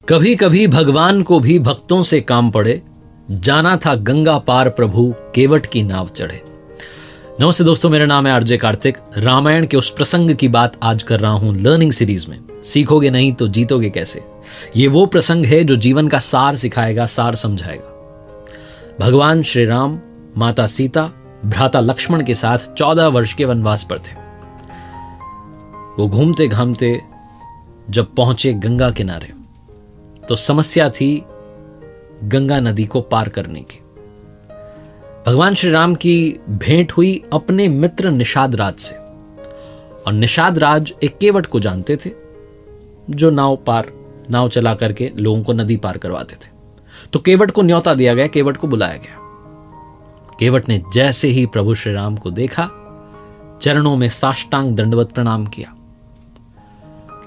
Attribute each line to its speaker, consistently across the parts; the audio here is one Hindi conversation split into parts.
Speaker 1: कभी कभी भगवान को भी भक्तों से काम पड़े, जाना था गंगा पार प्रभु केवट की नाव चढ़े। नमस्ते दोस्तों, मेरा नाम है आरजे कार्तिक। रामायण के उस प्रसंग की बात आज कर रहा हूं लर्निंग सीरीज में। सीखोगे नहीं तो जीतोगे कैसे। ये वो प्रसंग है जो जीवन का सार सिखाएगा, सार समझाएगा। भगवान श्री राम माता सीता भ्राता लक्ष्मण के साथ 14 वर्ष के वनवास पर थे। वो घूमते घामते जब पहुंचे गंगा किनारे तो समस्या थी गंगा नदी को पार करने की। भगवान श्री राम की भेंट हुई अपने मित्र निषाद राज से, और निषाद राज एक केवट को जानते थे जो नाव चला करके लोगों को नदी पार करवाते थे। तो केवट को न्योता दिया गया, केवट को बुलाया गया। केवट ने जैसे ही प्रभु श्री राम को देखा, चरणों में साष्टांग दंडवत प्रणाम किया,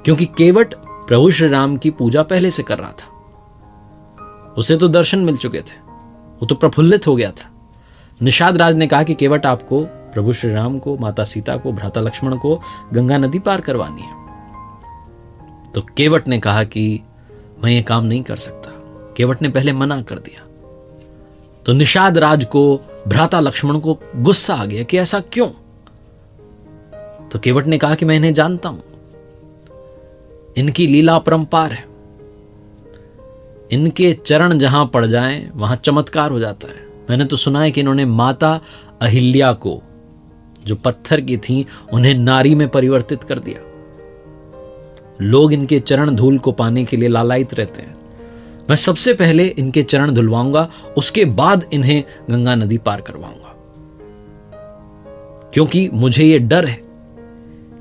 Speaker 1: क्योंकि केवट प्रभु श्री राम की पूजा पहले से कर रहा था। उसे तो दर्शन मिल चुके थे, वो तो प्रफुल्लित हो गया था। निषाद राज ने कहा कि केवट, आपको प्रभु श्री राम को, माता सीता को, भ्राता लक्ष्मण को गंगा नदी पार करवानी है। तो केवट ने कहा कि मैं ये काम नहीं कर सकता। केवट ने पहले मना कर दिया। तो निषाद राज को, भ्राता लक्ष्मण को गुस्सा आ गया कि ऐसा क्यों। तो केवट ने कहा कि मैं इन्हें जानता हूं, इनकी लीला अपरंपार है। इनके चरण जहां पड़ जाएं वहां चमत्कार हो जाता है। मैंने तो सुना है कि इन्होंने माता अहिल्या को, जो पत्थर की थी, उन्हें नारी में परिवर्तित कर दिया। लोग इनके चरण धूल को पाने के लिए लालायित रहते हैं। मैं सबसे पहले इनके चरण धुलवाऊंगा, उसके बाद इन्हें गंगा नदी पार करवाऊंगा, क्योंकि मुझे यह डर है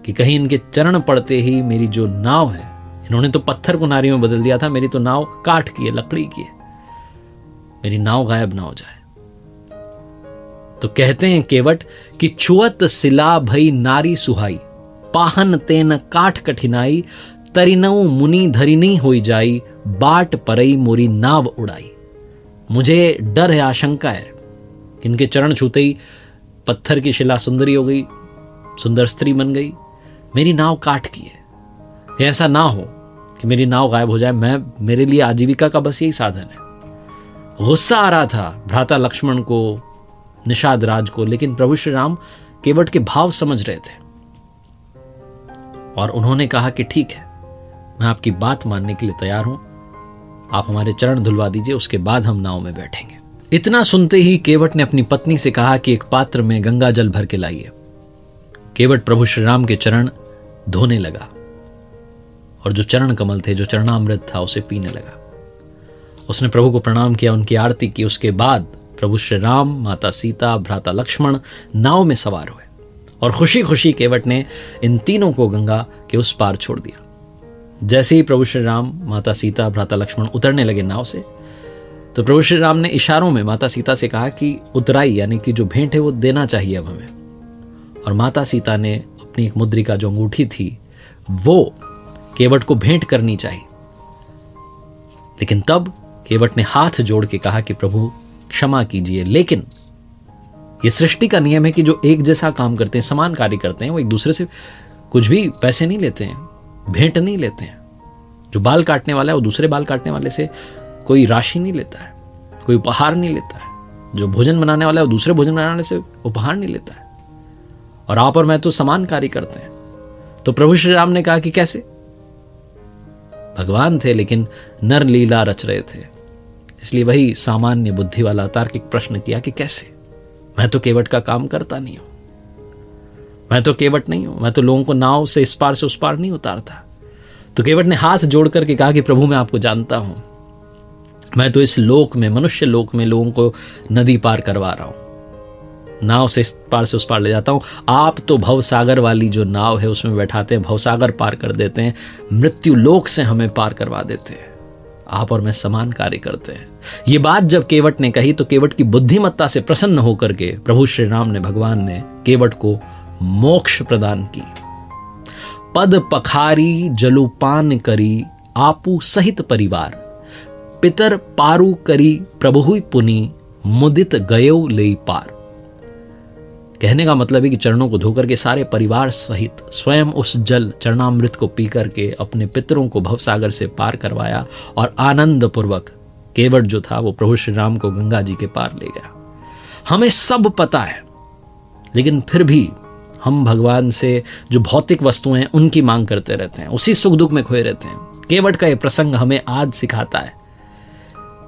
Speaker 1: कि कहीं इनके चरण पड़ते ही मेरी जो नाव है, इन्होंने तो पत्थर को नारी में बदल दिया था, मेरी तो नाव काठ की है, लकड़ी की है, मेरी नाव गायब ना हो जाए। तो कहते हैं केवट कि छुअत सिला भई नारी सुहाई, पाहन तेन काठ कठिनाई, तरिनऊ मुनि धरिनी होई जाई, बाट परई मोरी नाव उड़ाई। मुझे डर है, आशंका है कि इनके चरण छूते ही पत्थर की शिला सुंदरी हो गई, सुंदर स्त्री बन गई, मेरी नाव काठ की है। ऐसा ना हो कि मेरी नाव गायब हो जाए। मेरे लिए आजीविका का बस यही साधन है। गुस्सा आ रहा था भ्राता लक्ष्मण को, निषाद राज को, लेकिन प्रभु श्री राम केवट के भाव समझ रहे थे और उन्होंने कहा कि ठीक है, मैं आपकी बात मानने के लिए तैयार हूं। आप हमारे चरण धुलवा दीजिए, उसके बाद हम नाव में बैठेंगे। इतना सुनते ही केवट ने अपनी पत्नी से कहा कि एक पात्र में गंगा जल भर के लाइए। केवट प्रभु श्री राम के चरण धोने लगा और जो चरण कमल थे, जो चरणामृत था, उसे पीने लगा। उसने प्रभु को प्रणाम किया, उनकी आरती की। उसके बाद प्रभु श्री राम, माता सीता, भ्राता लक्ष्मण नाव में सवार हुए और खुशी खुशी केवट ने इन तीनों को गंगा के उस पार छोड़ दिया। जैसे ही प्रभु श्री राम, माता सीता, भ्राता लक्ष्मण उतरने लगे नाव से, तो प्रभु श्री राम ने इशारों में माता सीता से कहा कि उतराई, यानी कि जो भेंट है वो देना चाहिए अब हमें। और माता सीता ने अपनी एक मुद्रिका, जो अंगूठी थी, वो केवट को भेंट करनी चाहिए। लेकिन तब केवट ने हाथ जोड़ के कहा कि प्रभु क्षमा कीजिए, लेकिन ये सृष्टि का नियम है कि जो एक जैसा काम करते हैं, समान कार्य करते हैं, वो एक दूसरे से कुछ भी पैसे नहीं लेते हैं, भेंट नहीं लेते हैं। जो बाल काटने वाला है वो दूसरे बाल काटने वाले से कोई राशि नहीं लेता है, कोई उपहार नहीं लेता है। जो भोजन बनाने वाला है वो दूसरे भोजन बनाने वाले से उपहार नहीं लेता है। और आप और मैं तो समान कार्य करते हैं। तो प्रभु श्री राम ने कहा कि कैसे? भगवान थे लेकिन नर लीला रच रहे थे, इसलिए वही सामान्य बुद्धि वाला तार्किक प्रश्न किया कि कैसे? मैं तो केवट का काम करता नहीं हूं, मैं तो केवट नहीं हूं, मैं तो लोगों को नाव से इस पार से उस पार नहीं उतारता। तो केवट ने हाथ जोड़ करके कहा कि प्रभु, मैं आपको जानता हूं, मैं तो इस लोक में, मनुष्य लोक में लोगों को नदी पार करवा रहा हूं, नाव से इस पार से उस पार ले जाता हूं। आप तो भवसागर वाली जो नाव है उसमें बैठाते हैं, भवसागर पार कर देते हैं, मृत्यु लोक से हमें पार करवा देते हैं। आप और मैं समान कार्य करते हैं। ये बात जब केवट ने कही तो केवट की बुद्धिमत्ता से प्रसन्न होकर के प्रभु श्री राम ने, भगवान ने केवट को मोक्ष प्रदान की। पद पखारी जलुपान करी, आपू सहित परिवार, पितर पारू करी प्रभु पुनि, मुदित गयो ले पार। कहने का मतलब है कि चरणों को धोकर के सारे परिवार सहित स्वयं उस जल चरणामृत को पी करके अपने पितरों को भवसागर से पार करवाया और आनंद पूर्वक केवट जो था वो प्रभु श्री राम को गंगा जी के पार ले गया। हमें सब पता है, लेकिन फिर भी हम भगवान से जो भौतिक वस्तुएं हैं उनकी मांग करते रहते हैं, उसी सुख दुख में खोए रहते हैं। केवट का यह प्रसंग हमें आज सिखाता है।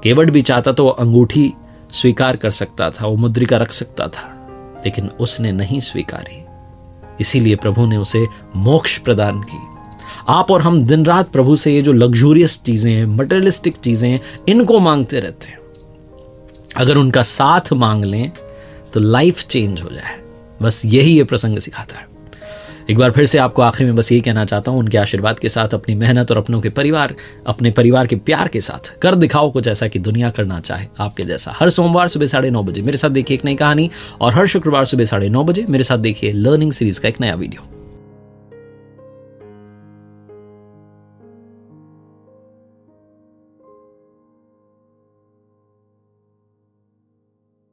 Speaker 1: केवट भी चाहता तो वो अंगूठी स्वीकार कर सकता था, वो मुद्रिका रख सकता था, लेकिन उसने नहीं स्वीकारी। इसीलिए प्रभु ने उसे मोक्ष प्रदान की। आप और हम दिन रात प्रभु से ये जो लग्जूरियस चीजें हैं, मटेरियलिस्टिक चीजें हैं, इनको मांगते रहते हैं। अगर उनका साथ मांग लें तो लाइफ चेंज हो जाए। बस यही ये प्रसंग सिखाता है। एक बार फिर से आपको आखिर में बस यही कहना चाहता हूं, उनके आशीर्वाद के साथ, अपनी मेहनत और अपने परिवार के प्यार के साथ कर दिखाओ कुछ ऐसा कि दुनिया करना चाहे आपके जैसा। हर सोमवार सुबह 9:30 बजे मेरे साथ देखिए एक नई कहानी, और हर शुक्रवार सुबह 9:30 बजे मेरे साथ देखिए लर्निंग सीरीज का एक नया वीडियो।